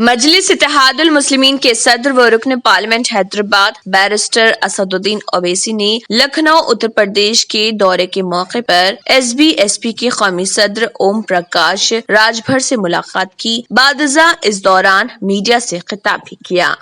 मजलिस इत्तेहादुल मुस्लिमीन के सदर व रुकन पार्लियामेंट हैदराबाद बैरिस्टर असदुद्दीन ओवैसी ने लखनऊ उत्तर प्रदेश के दौरे के मौके पर SBSP के कौमी सदर ओम प्रकाश राजभर से मुलाकात की। बादजा इस दौरान मीडिया से खिताब भी किया।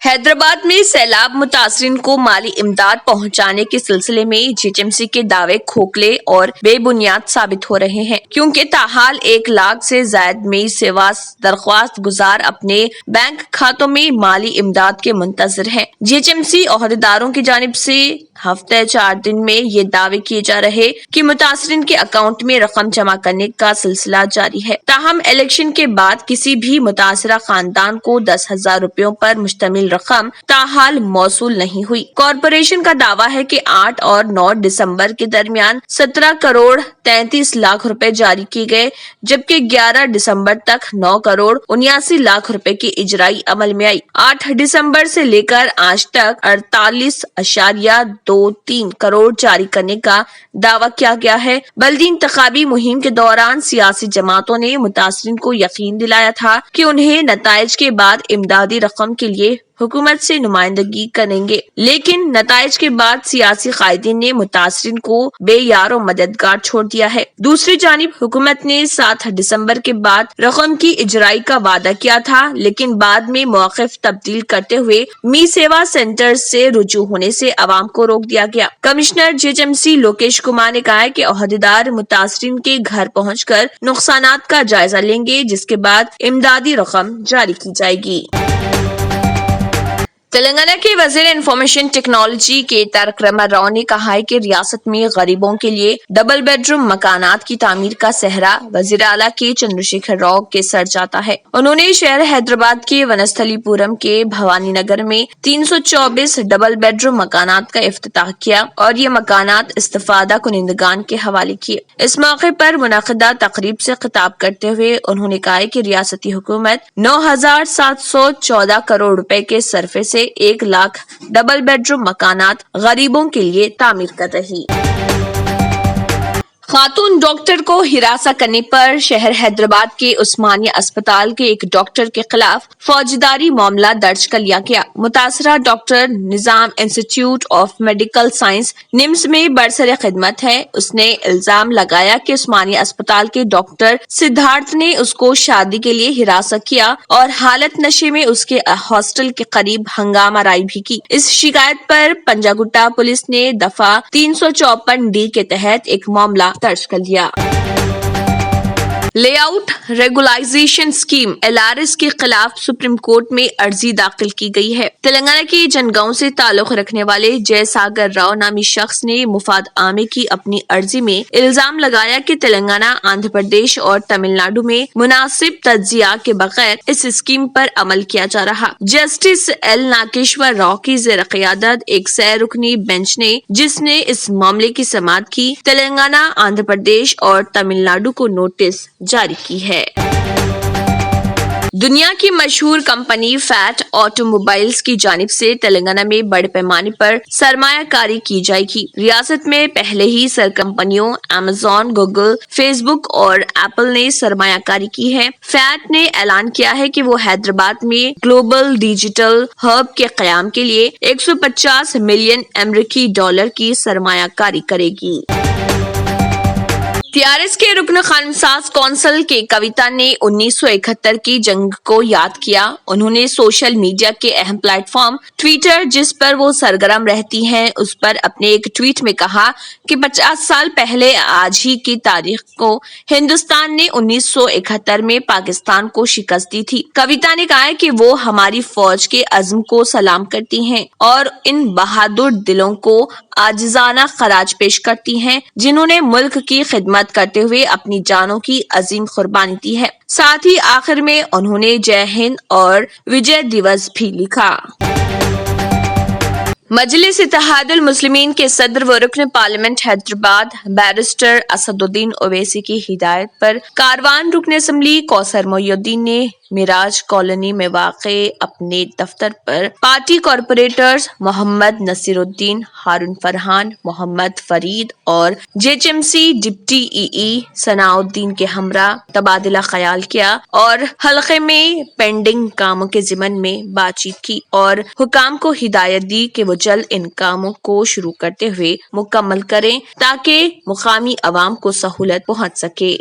हैदराबाद में सैलाब मुतासरीन को माली इमदाद पहुंचाने के सिलसिले में GHMC के दावे खोखले और बेबुनियाद साबित हो रहे हैं, क्योंकि ताहाल 1 लाख से ज्यादा मई सेवा दरख्वास्त गुजार अपने बैंक खातों में माली इमदाद के मुंतजर हैं। GHMC ओहदेदारों की जानिब से हफ्ते 4 दिन में ये दावे किए जा रहे कि मुतासरीन के अकाउंट में रकम जमा करने का सिलसिला जारी है। ताहम इलेक्शन के बाद किसी भी मुतासरा खानदान को 10,000 रुपयों पर मुश्तमिल रकम ताहाल मौसूल नहीं हुई। कॉरपोरेशन का दावा है कि 8 और 9 दिसंबर के दरमियान 17 करोड़ 33 लाख रुपए जारी किए गए, जबकि 11 दिसंबर तक 9 करोड़ 79 लाख रुपए की इजराई अमल में आई। 8 दिसंबर से लेकर आज तक 48.23 करोड़ जारी करने का दावा किया गया है। बल्दी इंतखाबी मुहिम के दौरान सियासी जमातों ने मुतासरीन को यकीन दिलाया था कि उन्हें नताइज के बाद इमदादी रकम के लिए हुकूमत से नुमाइंदगी करेंगे, लेकिन नताइज के बाद सियासी कायदीन ने मुतासरीन को बेयारो मददगार छोड़ दिया है। दूसरी जानिब हुकूमत ने 7 दिसंबर के बाद रकम की इजराई का वादा किया था, लेकिन बाद में मौक़िफ़ तब्दील करते हुए मी सेवा सेंटर से रुजू होने से अवाम को रोक दिया गया। कमिश्नर GHMC लोकेश कुमार ने कहा है कि ओहदेदार मुतासरीन के घर पहुंचकर नुकसानात का जायजा लेंगे, जिसके बाद इमदादी रकम जारी की जाएगी। तेलंगाना के वजीर इंफॉर्मेशन टेक्नोलॉजी के तारक रामाराव ने कहा है कि रियासत में गरीबों के लिए डबल बेडरूम मकानात की तामीर का सहरा वजीर आला के चंद्रशेखर राव के सर जाता है। उन्होंने शहर हैदराबाद के वनस्थलीपुरम के भवानी नगर में 324 डबल बेडरूम मकानात का इफ्तिताह किया और ये मकानात इस्तिफादा कुनिंदगान के हवाले किए। इस मौके पर मुनाकिदा तकरीब से खिताब करते हुए उन्होंने कहा है कि रियासती हुकूमत 9,714 करोड़ रुपए के सरफे से 1 लाख डबल बेडरूम मकानात गरीबों के लिए तामीर कर रही। खातून डॉक्टर को हिरासा करने पर शहर हैदराबाद के उस्मानिया अस्पताल के एक डॉक्टर के खिलाफ फौजदारी मामला दर्ज कर लिया गया। मुतासरा doctor Nizam institute of medical science NIMS में बरसरे खिदमत है। उसने इल्जाम लगाया कि उस्मानिया अस्पताल के डॉक्टर सिद्धार्थ ने उसको शादी के लिए हिरासत किया और हालत नशे में उसके हॉस्टल के करीब हंगामा राई भी की। इस शिकायत पर पंजागुट्टा पुलिस ने दफा 354D के तहत एक मामला दर्ज कर लिया। लेआउट रेगुलाइजेशन स्कीम LRS के खिलाफ सुप्रीम कोर्ट में अर्जी दाखिल की गई है। तेलंगाना के जनगांव से ताल्लुक रखने वाले जय सागर राव नामी शख्स ने मुफाद आमे की अपनी अर्जी में इल्जाम लगाया कि तेलंगाना, आंध्र प्रदेश और तमिलनाडु में मुनासिब तज्जिया के बगैर इस स्कीम पर अमल किया जा रहा। जस्टिस L नागेश्वर राव की ज़ेर क़ियादत एक 6 रुकनी बेंच ने, जिसने इस मामले की समाअत की, तेलंगाना, आंध्र प्रदेश और तमिलनाडु को नोटिस जारी की है। दुनिया की मशहूर कंपनी फैट ऑटोमोबाइल्स की जानिब से तेलंगाना में बड़े पैमाने पर सरमायाकारी की जाएगी। रियासत में पहले ही सर कंपनियों अमेज़न, गूगल, फेसबुक और एप्पल ने सरमायाकारी की है। फैट ने ऐलान किया है कि वो हैदराबाद में ग्लोबल डिजिटल हब के क़याम के लिए 150 मिलियन अमेरिकी डॉलर की सरमायाकारी करेगी। TRS के रुकन खानसाज कौंसिल के कविता ने 1971 की जंग को याद किया। उन्होंने सोशल मीडिया के अहम प्लेटफॉर्म ट्विटर, जिस पर वो सरगर्म रहती हैं, उस पर अपने एक ट्वीट में कहा कि 50 साल पहले आज ही की तारीख को हिंदुस्तान ने 1971 में पाकिस्तान को शिकस्त दी थी। कविता ने कहा है कि वो हमारी फौज के अज़्म को सलाम करती हैं और इन बहादुर दिलों को आजिज़ाना खराज पेश करती हैं, जिन्होंने मुल्क की खिदमत करते हुए अपनी जानों की अजीम कुर्बानी दी है। साथ ही आखिर में उन्होंने जय हिंद और विजय दिवस भी लिखा। मजलिस इत्तेहादुल मुस्लिमीन के सदर व रुकन पार्लियामेंट हैदराबाद बैरिस्टर असदुद्दीन ओवैसी की हिदायत पर कारवान रुकन असम्बली कौसर मोइनुद्दीन ने मिराज कॉलोनी में वाक़े अपने दफ्तर पर पार्टी कॉरपोरेटर्स मोहम्मद नसीरुद्दीन, हारून फरहान, मोहम्मद फरीद और जेएचएमसी डिप्टी ईई सनाउद्दीन के हमरा तबादला ख्याल किया और हलके में पेंडिंग कामों के ज़िमन में बातचीत की और हुकाम को हिदायत दी कि वो जल्द इन कामों को शुरू करते हुए मुकम्मल करें ताकि मुकामी अवाम को सहूलत पहुंच सके।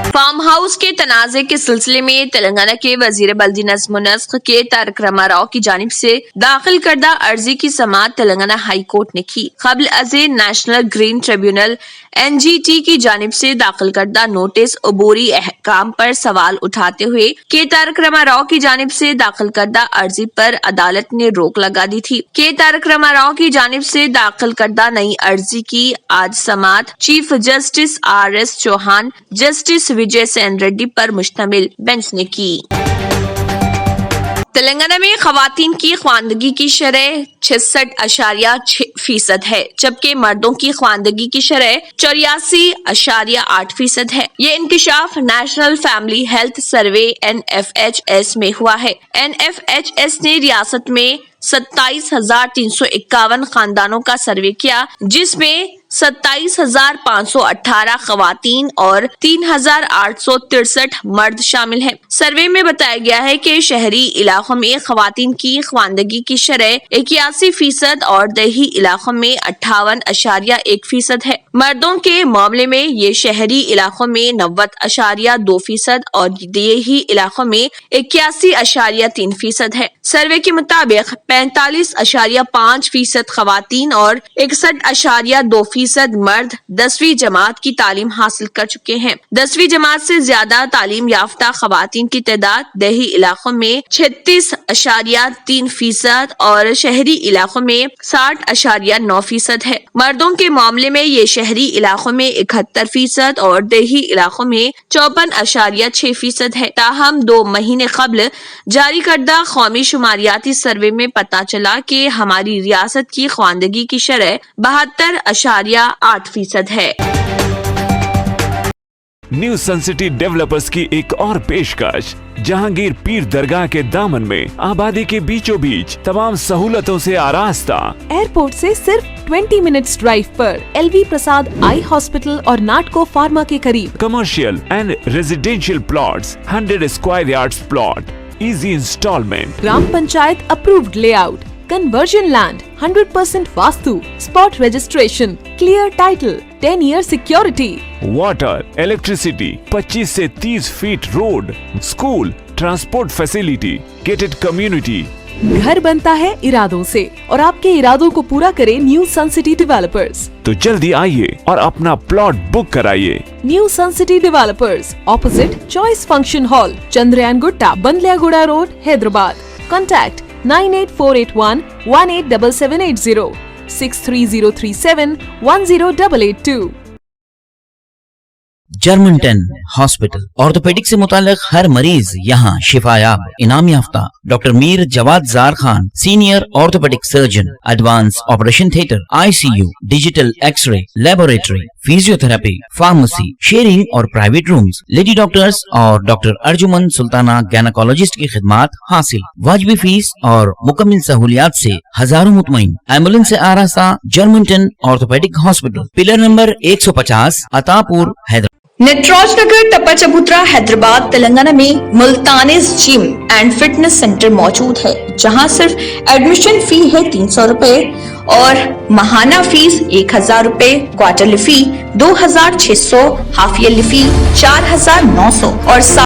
फार्म हाउस के तनाज़े के सिलसिले में तेलंगाना के वजीर बल्दी नज़्म व नस्ख के तारक रामाराव की जानिब से दाखिल करदा अर्जी की समाअत तेलंगाना हाई कोर्ट ने की। क़ब्ल अज़े नेशनल ग्रीन ट्रिब्यूनल NGT की जानिब से दाखिल करदा नोटिस अबूरी अहकाम पर सवाल उठाते हुए के तारक रामाराव की जानिब से दाखिल करदा अर्जी पर अदालत ने रोक लगा दी थी। के तारक रामाराव की जानिब से दाखिल करदा नई अर्जी की आज समाअत chief justice RS Chauhan, justice Vijay Sen Reddy पर मुश्तमिल बेंच ने की। तेलंगाना में खवातीन की ख्वानदगी की शरह 66.6% है, जबकि मर्दों की ख्वानदगी की शरह 84.8% है। ये इंकशाफ national family health survey NFHS में हुआ है। NFHS ने रियासत में 27,351 खानदानों का सर्वे किया, जिसमें 27,518 खवातीन और 3,863 मर्द शामिल हैं। सर्वे में बताया गया है कि शहरी इलाकों में खवातीन की ख्वानदगी की शरह 81% और देही इलाकों में 58.1% है। मर्दों के मामले में ये शहरी इलाकों में 90.2% और देही इलाकों में 81.3% है। सर्वे के मुताबिक 45.5% खवातीन और 61.2% मर्द 10वीं जमात की तालीम हासिल कर चुके हैं। 10वीं जमात से ज्यादा तालीम याफ्ता खवातीन की तादाद देही इलाकों में 36.3% और शहरी इलाकों में 60.9% है। मर्दों के मामले में ये शहरी इलाकों में 71% और देही इलाकों में 54.6% है। ताहम 2 महीने कबल जारी करदा कौमी शुमारियाती सर्वे में पता चला कि हमारी रियासत की ख्वानदगी की शरह 72.8% है। न्यू सन सिटी डेवलपर्स की एक और पेशकश जहांगीर पीर दरगाह के दामन में आबादी के बीचों बीच तमाम सहूलतों से आरास्ता। एयरपोर्ट से सिर्फ 20 मिनट्स ड्राइव पर LV प्रसाद आई हॉस्पिटल और नाटको फार्मा के करीब। Commercial and residential plots, 100 square yards plot, easy instalment, gram panchayat approved layout, conversion land, 100% vastu, spot registration, clear title, 10 year security, water, electricity, 25 से 30 feet road, school, transport facility, gated community. घर बनता है इरादों से और आपके इरादों को पूरा करे न्यू सन सिटी डेवलपर्स। तो जल्दी आइए और अपना प्लॉट बुक कराइए। New sun city developers, opposite choice function hall, Chandrayan Gutta, Bandlaguda road, Hyderabad. Contact 9848118780, 63037108882। Germanton hospital orthopaedic से मुताल्लिक हर मरीज यहाँ शिफायाब। इनाम याफ्ता doctor Mir Jawad Jar Khan, senior orthopaedic surgeon, advance operation theatre, ICU, digital x-ray, laboratory, physiotherapy, pharmacy, sharing और प्राइवेट रूम्स, लेडी डॉक्टर्स और डॉक्टर अर्जुमन सुल्ताना गैनाकोलॉजिस्ट की खिदमात हासिल। वाजिबी फीस और मुकम्मल सहूलियात से हजारों मुतमईन। एम्बुलेंस से आरास्ता Germanton orthopaedic hospital, pillar number 150, Attapur, Hyderabad. Nataraj Nagar Tappa Chabutra Hyderabad Telangana में Multani's gym and fitness centre मौजूद है, जहां सिर्फ एडमिशन फी है 300 रुपए और माहाना फीस 1000 रुपए, क्वार्टरली फी 2600, हाफ ईयरली फी 4900 और